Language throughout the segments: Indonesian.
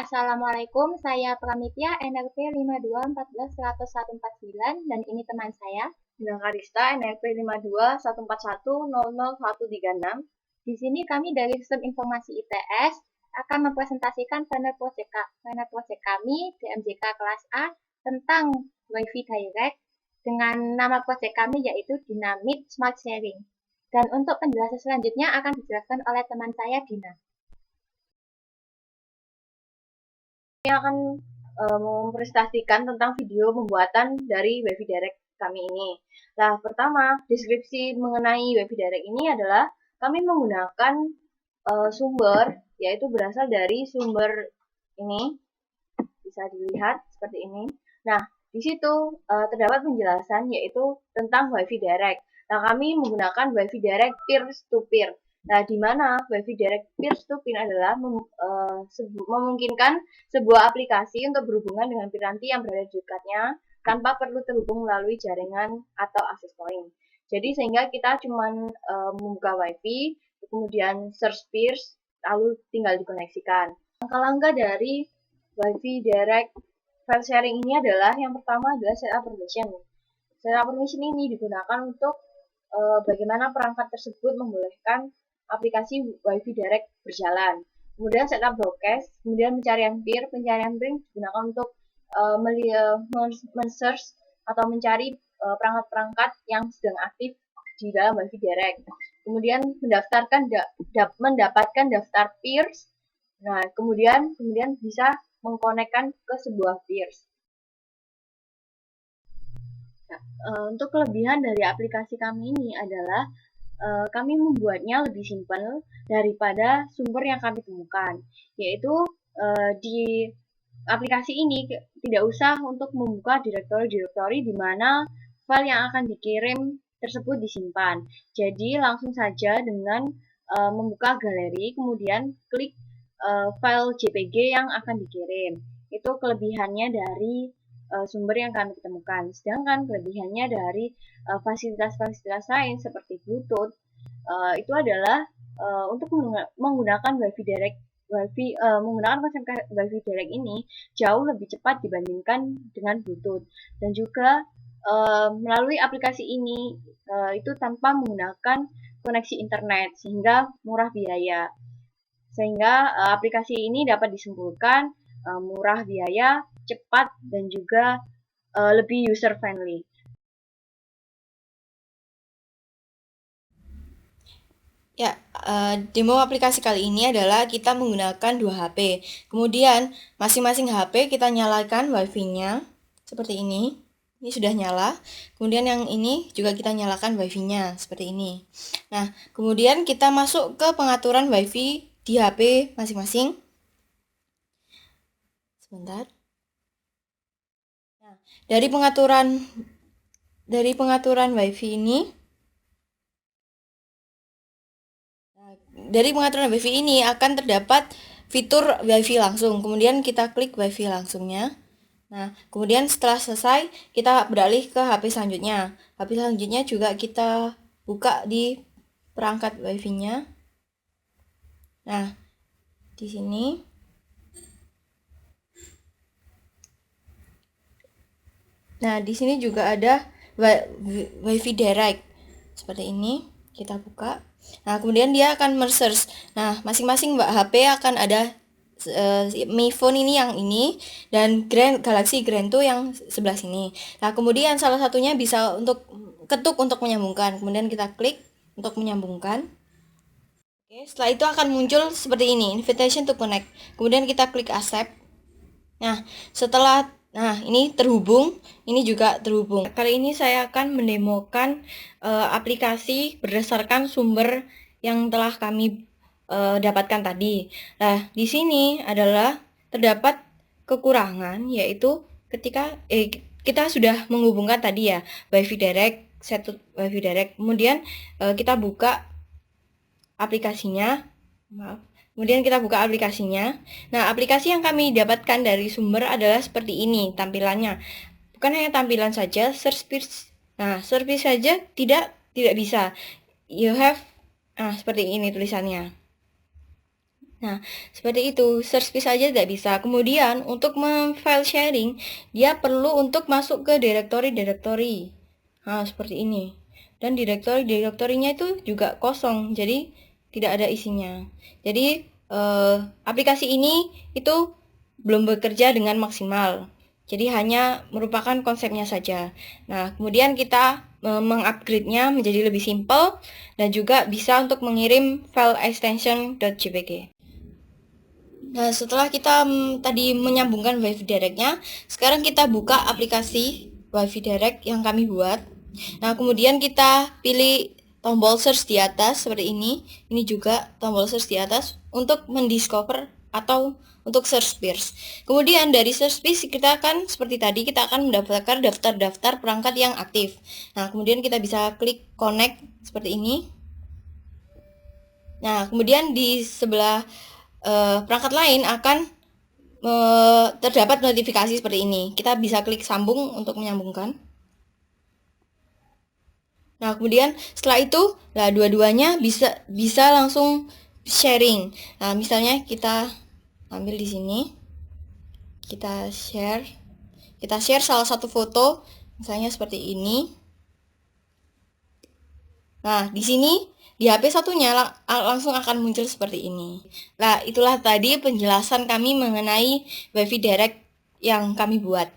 Assalamualaikum, saya Pramitya, NRP 52141149 dan ini teman saya. Bintang Karista, NRP 521411000136. Di sini kami dari Sistem Informasi ITS akan mempresentasikan panel proyek kami DMJK kelas A tentang Wi-Fi Direct dengan nama proyek kami yaitu Dynamic Smart Sharing. Dan untuk penjelasan selanjutnya akan dijelaskan oleh teman saya, Dina. Ini akan mempresentasikan tentang video pembuatan dari Wi-Fi Direct kami ini. Nah, pertama, deskripsi mengenai Wi-Fi Direct ini adalah kami menggunakan sumber, yaitu berasal dari sumber ini, bisa dilihat seperti ini. Nah, di situ terdapat penjelasan yaitu tentang Wi-Fi Direct. Nah, kami menggunakan Wi-Fi Direct peer-to-peer. Nah, di mana Wi-Fi Direct peer-to-peer adalah memungkinkan sebuah aplikasi untuk berhubungan dengan piranti yang berada di dekatnya tanpa perlu terhubung melalui jaringan atau access point. Jadi sehingga kita cuma membuka Wi-Fi, kemudian search peers, lalu tinggal dikoneksikan. Langkah-langkah dari Wi-Fi Direct file sharing ini adalah yang pertama adalah setup permission. Setup permission ini digunakan untuk bagaimana perangkat tersebut membolehkan aplikasi Wi-Fi Direct berjalan. Kemudian setup broadcast, kemudian pencarian peer digunakan untuk men-search atau mencari perangkat-perangkat yang sedang aktif di dalam Wi-Fi Direct. Kemudian mendapatkan daftar peers. Nah, kemudian bisa mengkonekkan ke sebuah peers. Nah, untuk kelebihan dari aplikasi kami ini adalah kami membuatnya lebih simpel daripada sumber yang kami temukan, yaitu di aplikasi ini tidak usah untuk membuka direktori di mana file yang akan dikirim tersebut disimpan. Jadi langsung saja dengan membuka galeri, kemudian klik file JPG yang akan dikirim. Itu kelebihannya dari sumber yang kami temukan. Sedangkan kelebihannya dari fasilitas-fasilitas lain seperti Bluetooth itu adalah untuk menggunakan Wi-Fi Direct menggunakan konsep Wi-Fi Direct ini jauh lebih cepat dibandingkan dengan Bluetooth, dan juga melalui aplikasi ini itu tanpa menggunakan koneksi internet sehingga murah biaya, sehingga aplikasi ini dapat disimpulkan murah biaya, cepat, dan juga lebih user friendly. Ya, demo aplikasi kali ini adalah kita menggunakan dua HP. Kemudian masing-masing HP kita nyalakan Wi-Fi-nya seperti ini. Ini sudah nyala. Kemudian yang ini juga kita nyalakan Wi-Fi-nya seperti ini. Nah, kemudian kita masuk ke pengaturan Wi-Fi di HP masing-masing. Sebentar. Nah, dari pengaturan Wi-Fi ini, akan terdapat fitur Wi-Fi langsung. Kemudian kita klik Wi-Fi langsungnya. Nah, kemudian setelah selesai, kita beralih ke HP selanjutnya. HP selanjutnya juga kita buka di perangkat Wi-Fi-nya. Nah, di sini. Nah, di sini juga ada Wi-Fi Direct. Seperti ini, kita buka. Nah, kemudian dia akan men-search. Nah, masing-masing HP akan ada Mi Phone ini yang ini, dan Galaxy Grand 2 yang sebelah sini. Nah, kemudian salah satunya bisa untuk ketuk untuk menyambungkan. Kemudian kita klik untuk menyambungkan. Oke, setelah itu akan muncul seperti ini, invitation to connect. Kemudian kita klik accept. Nah, ini terhubung, ini juga terhubung. Kali ini saya akan mendemokan aplikasi berdasarkan sumber yang telah kami dapatkan tadi. Nah, di sini adalah terdapat kekurangan, yaitu ketika kita sudah menghubungkan tadi ya Wi-Fi Direct, set Wi-Fi Direct. Kemudian kita buka aplikasinya. Maaf. Kemudian kita buka aplikasinya. Nah, aplikasi yang kami dapatkan dari sumber adalah seperti ini tampilannya. Bukan hanya tampilan saja, search saja tidak bisa. You have seperti ini tulisannya. Nah, seperti itu, search space saja tidak bisa. Kemudian, untuk file sharing, dia perlu untuk masuk ke direktori-direktori. Nah, seperti ini. Dan direktorinya itu juga kosong, jadi tidak ada isinya. Jadi, aplikasi ini itu belum bekerja dengan maksimal. Jadi hanya merupakan konsepnya saja. Nah, kemudian kita mengupgrade-nya menjadi lebih simpel dan juga bisa untuk mengirim file extension.jpg. Nah, setelah kita tadi menyambungkan WiFi Direct-nya, sekarang kita buka aplikasi WiFi Direct yang kami buat. Nah, kemudian kita pilih tombol search di atas seperti ini. Ini juga tombol search di atas untuk mendiscover atau untuk search space. Kemudian dari search space kita akan seperti tadi kita akan mendapatkan daftar-daftar perangkat yang aktif. Nah, kemudian kita bisa klik connect seperti ini. Nah, kemudian di sebelah perangkat lain akan terdapat notifikasi seperti ini. Kita bisa klik sambung untuk menyambungkan. Nah, kemudian setelah itu, nah dua-duanya bisa langsung sharing. Nah, misalnya kita ambil di sini, kita share salah satu foto, misalnya seperti ini. Nah, di sini di HP satunya langsung akan muncul seperti ini. Nah, itulah tadi penjelasan kami mengenai WiFi Direct yang kami buat.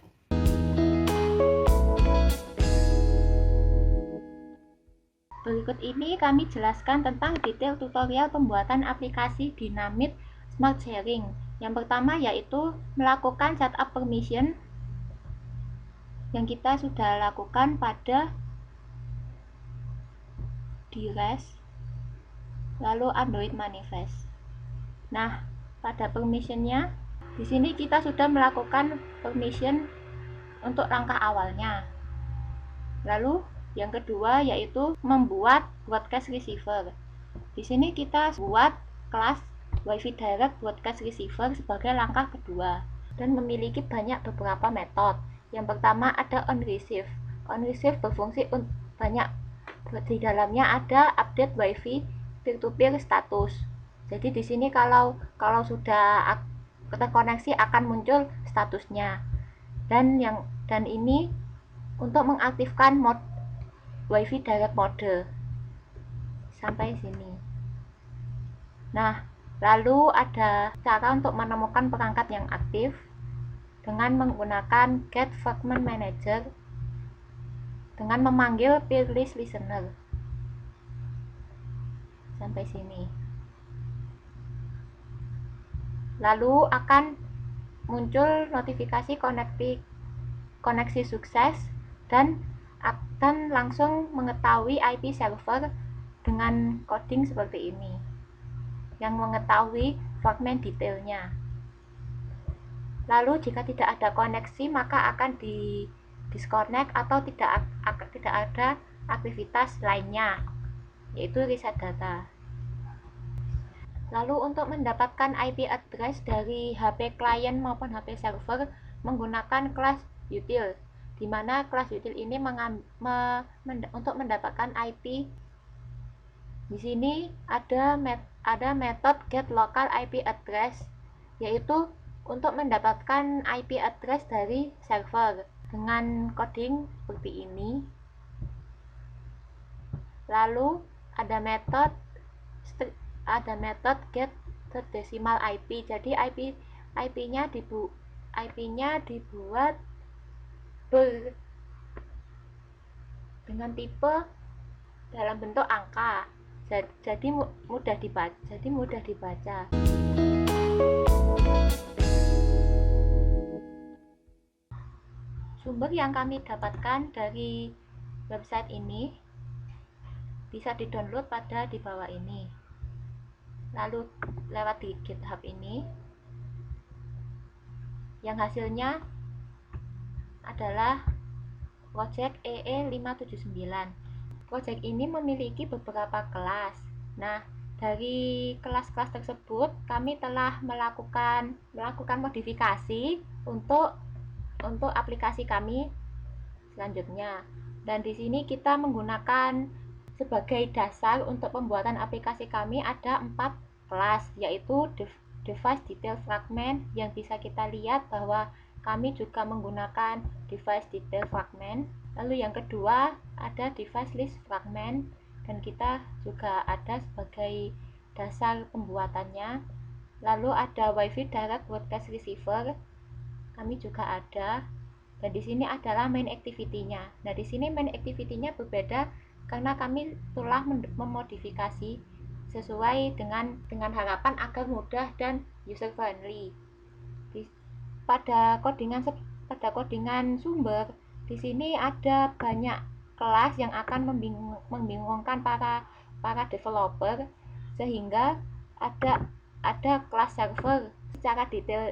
Berikut ini kami jelaskan tentang detail tutorial pembuatan aplikasi Dynamit Smart Sharing. Yang pertama yaitu melakukan setup permission yang kita sudah lakukan pada DRES, lalu Android Manifest. Nah, pada permissionnya, di sini kita sudah melakukan permission untuk langkah awalnya. Lalu yang kedua yaitu membuat broadcast receiver. Di sini kita buat kelas WiFi Direct broadcast receiver sebagai langkah kedua dan memiliki beberapa metode. Yang pertama ada on receive. On receive berfungsi banyak, di dalamnya ada update WiFi peer-to-peer status. Jadi di sini kalau sudah terkoneksi akan muncul statusnya. Dan ini untuk mengaktifkan mode WiFi Direct Mode. Sampai sini. Nah, lalu ada cara untuk menemukan perangkat yang aktif dengan menggunakan Get Fragment Manager dengan memanggil Peer List Listener. Sampai sini. Lalu akan muncul notifikasi koneksi sukses dan akan langsung mengetahui IP server dengan coding seperti ini yang mengetahui fragment detailnya. Lalu jika tidak ada koneksi maka akan di disconnect atau tidak ada aktivitas lainnya, yaitu reset data. Lalu untuk mendapatkan IP address dari HP klien maupun HP server menggunakan kelas util, di mana kelas util ini untuk mendapatkan IP. Di sini ada metode get local IP address, yaitu untuk mendapatkan IP address dari server dengan coding seperti ini. Lalu ada metode get decimal IP. Jadi IP-nya dibuat dengan tipe dalam bentuk angka. Jadi mudah dibaca. Sumber yang kami dapatkan dari website ini bisa di-download di bawah ini. Lalu lewat di GitHub ini. Yang hasilnya adalah project EE579. Project ini memiliki beberapa kelas. Nah, dari kelas-kelas tersebut kami telah melakukan modifikasi untuk aplikasi kami selanjutnya. Dan di sini kita menggunakan sebagai dasar untuk pembuatan aplikasi kami ada 4 kelas, yaitu device detail fragment, yang bisa kita lihat bahwa kami juga menggunakan device detail fragment. Lalu yang kedua ada device list fragment, dan kita juga ada sebagai dasar pembuatannya. Lalu ada Wi-Fi direct broadcast receiver, kami juga ada. Dan di sini adalah main activity-nya. Nah, di sini main activity-nya berbeda karena kami telah memodifikasi sesuai dengan harapan agar mudah dan user friendly. Pada codingan sumber, di sini ada banyak kelas yang akan membingungkan para developer, sehingga ada kelas server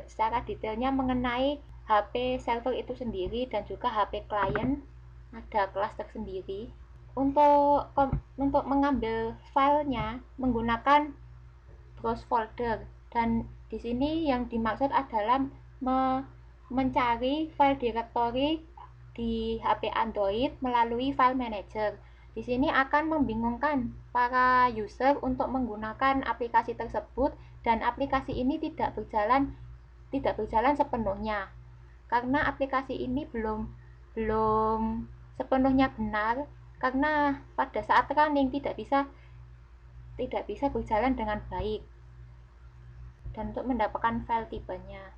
secara detailnya mengenai HP server itu sendiri, dan juga HP client ada kelas tersendiri. Untuk mengambil filenya menggunakan browse folder, dan di sini yang dimaksud adalah mencari file directory di HP Android melalui file manager. Di sini akan membingungkan para user untuk menggunakan aplikasi tersebut, dan aplikasi ini tidak berjalan sepenuhnya karena aplikasi ini belum sepenuhnya benar, karena pada saat running tidak bisa berjalan dengan baik. Dan untuk mendapatkan file tipenya,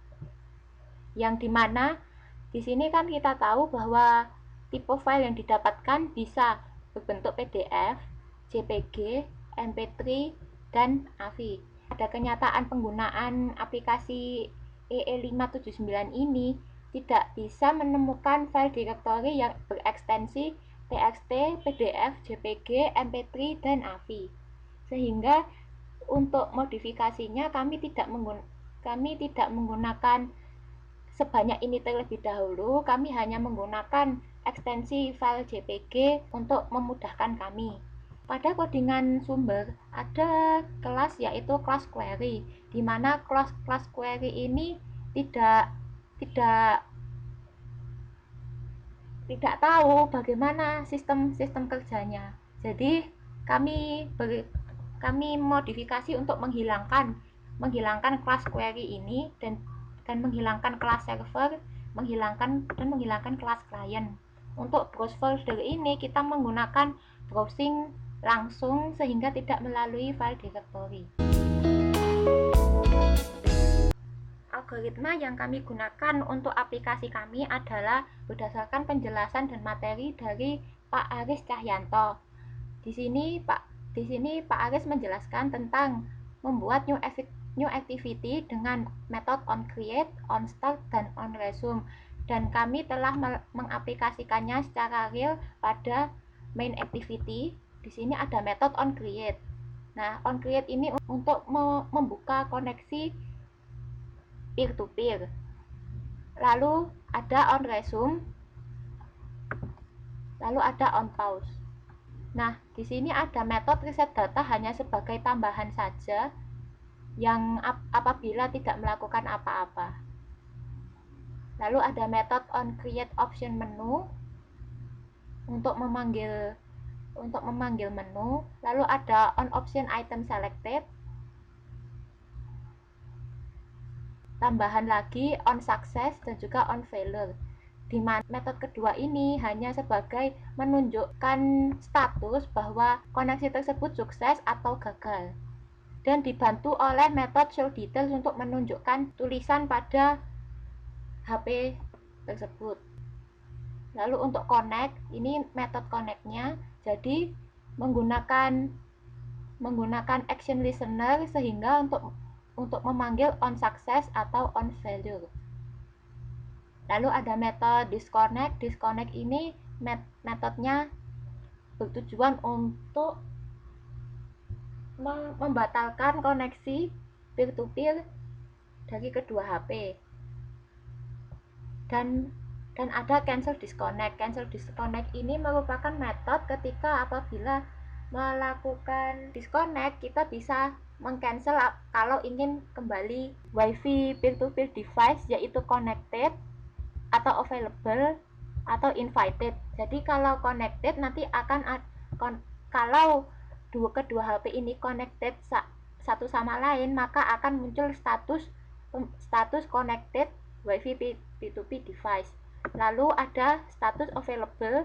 yang dimana di sini kan kita tahu bahwa tipe file yang didapatkan bisa berbentuk PDF, JPG, MP3, dan AVI. Pada kenyataan penggunaan aplikasi EE579 ini tidak bisa menemukan file directory yang berekstensi TXT, PDF, JPG, MP3, dan AVI. Sehingga untuk modifikasinya kami tidak menggunakan sebanyak ini terlebih dahulu. Kami hanya menggunakan ekstensi file JPG untuk memudahkan kami. Pada codingan sumber ada kelas, yaitu kelas query, di mana kelas query ini tidak tahu bagaimana sistem kerjanya. Jadi kami modifikasi untuk menghilangkan kelas query ini, dan menghilangkan kelas server, menghilangkan kelas client. Untuk browse folder ini kita menggunakan browsing langsung sehingga tidak melalui file directory. Algoritma yang kami gunakan untuk aplikasi kami adalah berdasarkan penjelasan dan materi dari Pak Aris Cahyanto. Di sini Pak Aris menjelaskan tentang membuat new activity dengan metode onCreate, onStart, dan onResume, dan kami telah mengaplikasikannya secara real pada main activity. Di sini ada metode onCreate. Nah, onCreate ini untuk membuka koneksi peer-to-peer. Lalu ada onResume, lalu ada onPause. Nah, di sini ada metode reset data hanya sebagai tambahan saja, yang apabila tidak melakukan apa-apa. Lalu ada metode onCreate option menu untuk memanggil menu. Lalu ada onOption item selected. Tambahan lagi onSuccess dan juga onFailure. Di mana metode kedua ini hanya sebagai menunjukkan status bahwa koneksi tersebut sukses atau gagal, dan dibantu oleh metode show details untuk menunjukkan tulisan pada HP tersebut. Lalu untuk connect, ini metode connect-nya, jadi menggunakan action listener sehingga untuk memanggil onSuccess atau onFailure. Lalu ada metode disconnect. Disconnect ini metodenya bertujuan untuk membatalkan koneksi peer-to-peer dari kedua HP. Dan ada cancel disconnect. Cancel disconnect ini merupakan metode ketika apabila melakukan disconnect, kita bisa mengcancel kalau ingin kembali WiFi peer-to-peer device, yaitu connected atau available atau invited. Jadi kalau connected nanti akan kalau kedua HP ini connected satu sama lain, maka akan muncul status connected WiFi P2P device. Lalu ada status available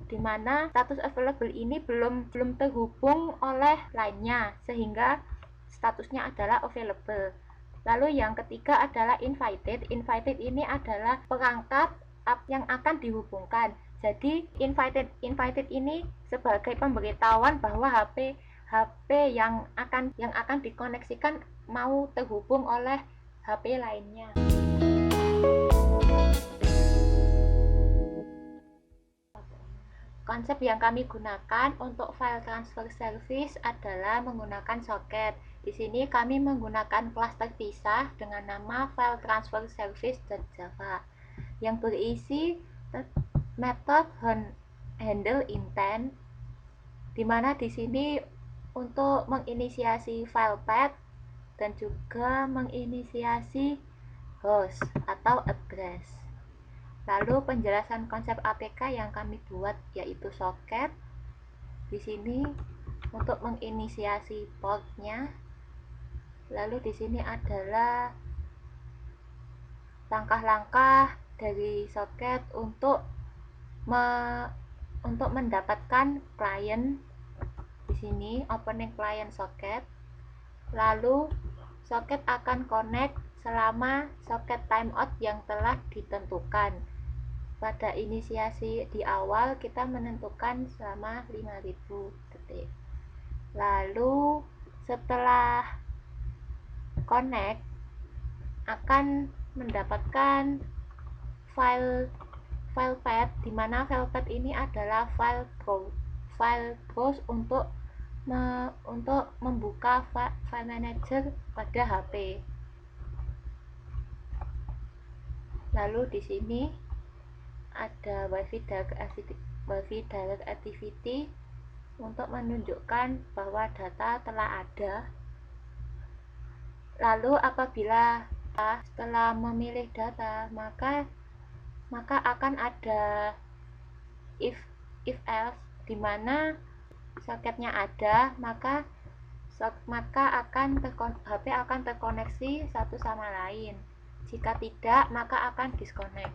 di mana status available ini belum terhubung oleh lainnya, sehingga statusnya adalah available. Lalu yang ketiga adalah invited. Invited ini adalah perangkat yang akan dihubungkan. Jadi invited ini sebagai pemberitahuan bahwa HP yang akan dikoneksikan mau terhubung oleh HP lainnya. Konsep yang kami gunakan untuk file transfer service adalah menggunakan soket. Di sini kami menggunakan kelas terpisah dengan nama file transfer service.java yang berisi method handle intent, di mana di sini untuk menginisiasi file path dan juga menginisiasi host atau address. Lalu penjelasan konsep APK yang kami buat yaitu soket. Di sini untuk menginisiasi portnya. Lalu di sini adalah langkah-langkah dari soket untuk mendapatkan klien. Di sini opening client soket. Lalu soket akan connect selama soket timeout yang telah ditentukan. Pada inisiasi di awal kita menentukan selama 5000 detik. Lalu setelah connect akan mendapatkan file path, di mana file path ini adalah file browse untuk membuka file manager pada HP. Lalu di sini ada WiFi Direct Activity untuk menunjukkan bahwa data telah ada. Lalu apabila setelah memilih data, maka akan ada if else, di mana soketnya ada, maka HP akan terkoneksi satu sama lain. Jika tidak, maka akan disconnect.